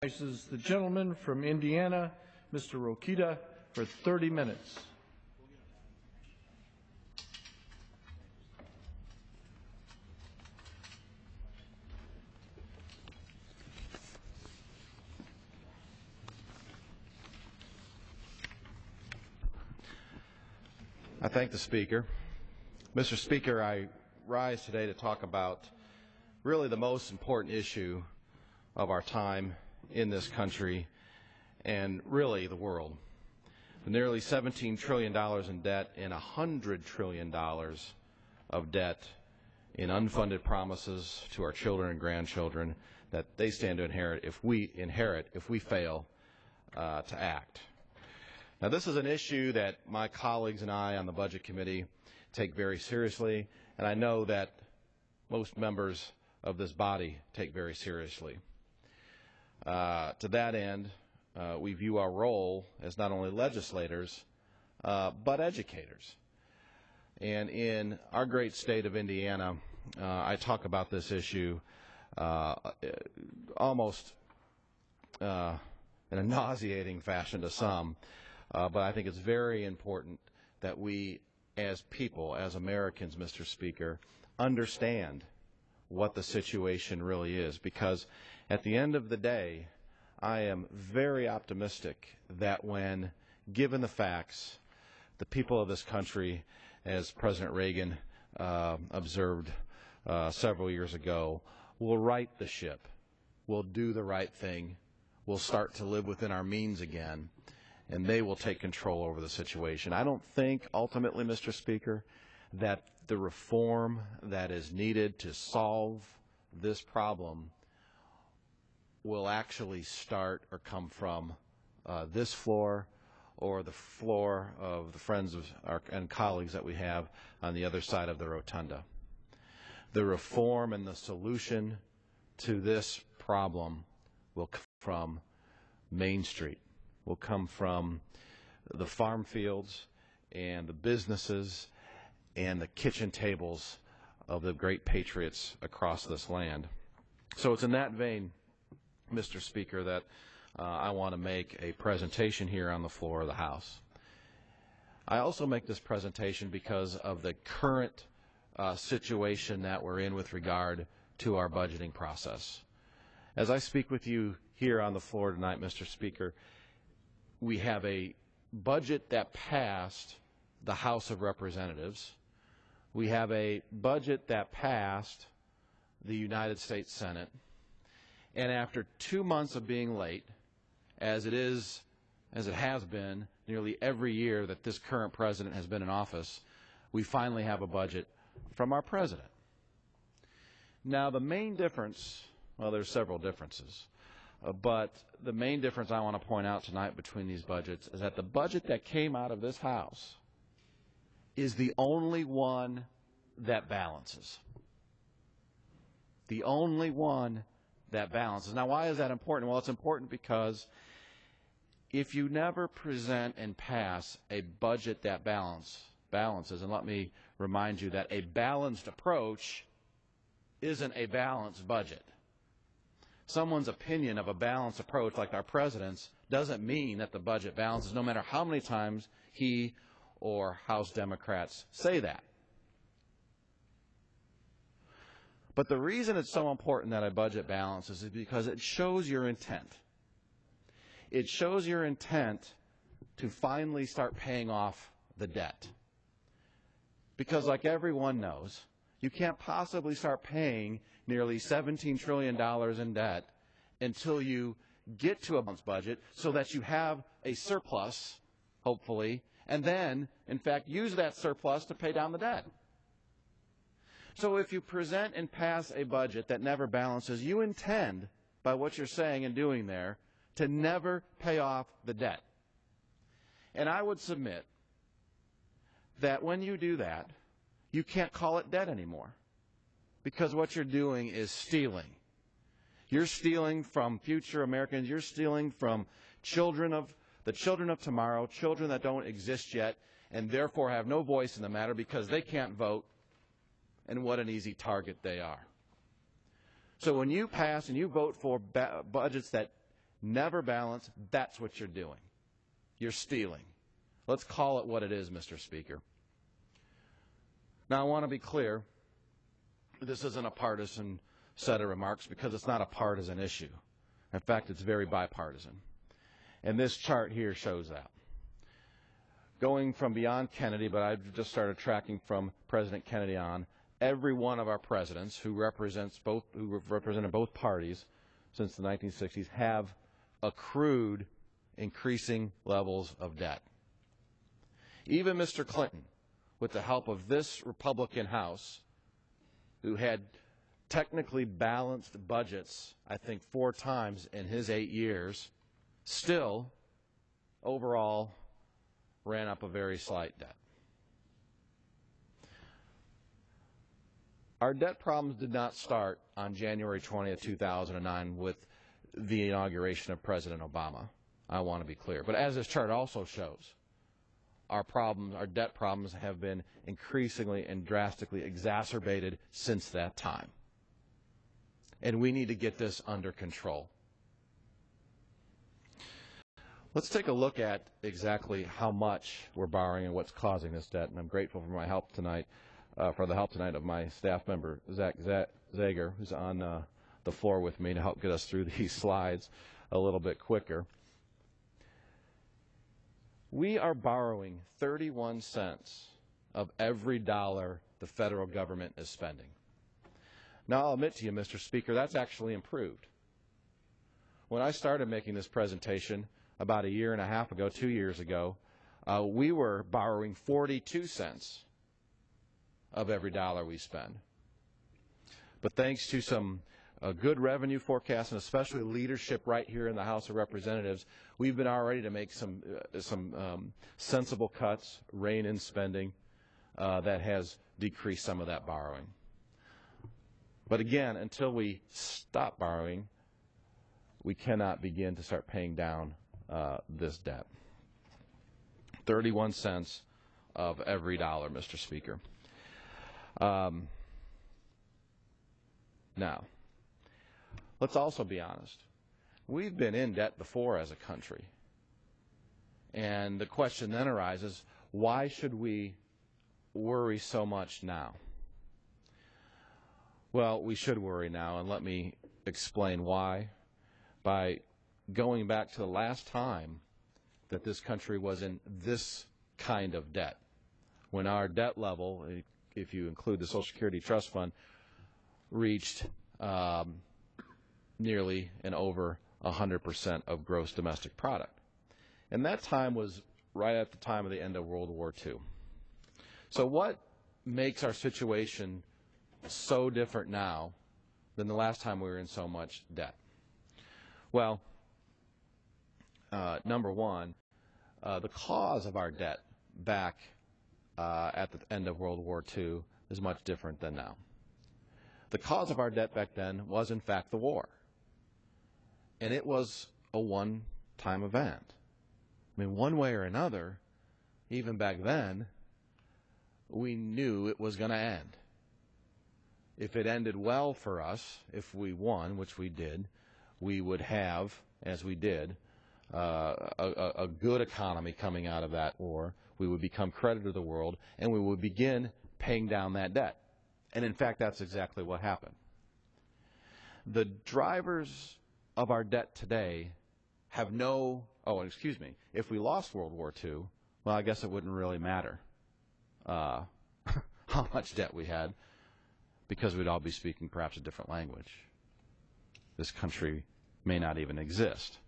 Recognizes the gentleman from Indiana, Mr. Rokita, for 30 minutes. I thank the Speaker. Mr. Speaker, I rise today to talk about really the most important issue of our time in this country and really the world. The nearly $17 trillion in debt and $100 trillion of debt in unfunded promises to our children and grandchildren that they stand to inherit if we fail to act. Now, this is an issue that my colleagues and I on the Budget Committee take very seriously, and I know that most members of this body take very seriously. To that end, we view our role as not only legislators, but educators. And in our great state of Indiana, I talk about this issue almost in a nauseating fashion to some. But I think it's very important that we, as people, as Americans, Mr. Speaker, understand what the situation really is. Because at the end of the day, I am very optimistic that when given the facts, the people of this country, as President Reagan observed several years ago, will right the ship, will do the right thing, will start to live within our means again, and they will take control over the situation. I don't think, ultimately, Mr. Speaker, that the reform that is needed to solve this problem will actually start or come from this floor or the floor of the friends of and colleagues that we have on the other side of the rotunda. The reform and the solution to this problem will come from Main Street, will come from the farm fields and the businesses and the kitchen tables of the great patriots across this land. So it's in that vein, Mr. Speaker, that I want to make a presentation here on the floor of the House. I also make this presentation because of the current situation that we're in with regard to our budgeting process. As I speak with you here on the floor tonight, Mr. Speaker, we have a budget that passed the House of Representatives. We have a budget that passed the United States Senate. And after 2 months of being late, as it has been nearly every year that this current president has been in office, we finally have a budget from our president. Now, the main difference, well, there's several differences. But the main difference I want to point out tonight between these budgets is that the budget that came out of this House is the only one that balances. The only one that balances. Now, why is that important? Well, it's important because if you never present and pass a budget that balances, and let me remind you that a balanced approach isn't a balanced budget. Someone's opinion of a balanced approach, like our president's, doesn't mean that the budget balances, no matter how many times he or House Democrats say that. But the reason it's so important that a budget balances is because it shows your intent. It shows your intent to finally start paying off the debt. Because like everyone knows, you can't possibly start paying nearly $17 trillion in debt until you get to a balanced budget so that you have a surplus, hopefully, and then, in fact, use that surplus to pay down the debt. So if you present and pass a budget that never balances, you intend, by what you're saying and doing there, to never pay off the debt. And I would submit that when you do that, you can't call it debt anymore. Because what you're doing is stealing. You're stealing from future Americans. You're stealing from the children of tomorrow, children that don't exist yet, and therefore have no voice in the matter because they can't vote, and what an easy target they are. So when you pass and you vote for budgets that never balanced, that's what you're doing. You're stealing. Let's call it what it is, Mr. Speaker. Now, I want to be clear, this isn't a partisan set of remarks because it's not a partisan issue. In fact, it's very bipartisan. And this chart here shows that. Going from beyond Kennedy, but I've just started tracking from President Kennedy on, every one of our presidents who represented both parties since the 1960s have accrued increasing levels of debt. Even Mr. Clinton, with the help of this Republican House, who had technically balanced budgets, I think 4 times in his 8 years, still, overall, ran up a very slight debt. Our debt problems did not start on January 20th, 2009 with the inauguration of President Obama. I want to be clear. But as this chart also shows, our debt problems have been increasingly and drastically exacerbated since that time. And we need to get this under control. Let's take a look at exactly how much we're borrowing and what's causing this debt. And I'm grateful for my help tonight, for the help tonight of my staff member, Zach Zager, who's on the floor with me to help get us through these slides a little bit quicker. We are borrowing 31 cents of every dollar the federal government is spending. Now, I'll admit to you, Mr. Speaker, that's actually improved. When I started making this presentation about a year and a half ago, 2 years ago, we were borrowing 42 cents of every dollar we spend. But thanks to some good revenue forecasts and especially leadership right here in the House of Representatives, we've been already to make some sensible cuts, rein in spending that has decreased some of that borrowing. But again, until we stop borrowing, we cannot begin to start paying down this debt. 31 cents of every dollar, Mr. Speaker. Now, let's also be honest. We've been in debt before as a country. And the question then arises, why should we worry so much now? Well, we should worry now, and let me explain why. By going back to the last time that this country was in this kind of debt, when our debt level, if you include the Social Security Trust Fund, reached nearly and over 100% of gross domestic product. And that time was right at the time of the end of World War II. So what makes our situation so different now than the last time we were in so much debt? Well, number one, the cause of our debt back at the end of World War II is much different than now. The cause of our debt back then was, in fact, the war. And it was a one-time event. I mean, one way or another, even back then, we knew it was going to end. If it ended well for us, if we won, which we did, we would have, as we did, a good economy coming out of that war. We would become creditor to the world, and we would begin paying down that debt. And in fact, that's exactly what happened. The drivers of our debt today have if we lost World War II, well, I guess it wouldn't really matter how much debt we had, because we'd all be speaking perhaps a different language. This country may not even exist.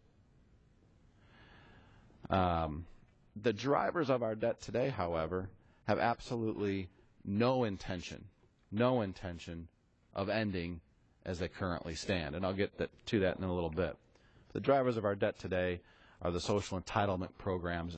The drivers of our debt today, however, have absolutely no intention of ending as they currently stand. And I'll get to that in a little bit. The drivers of our debt today are the social entitlement programs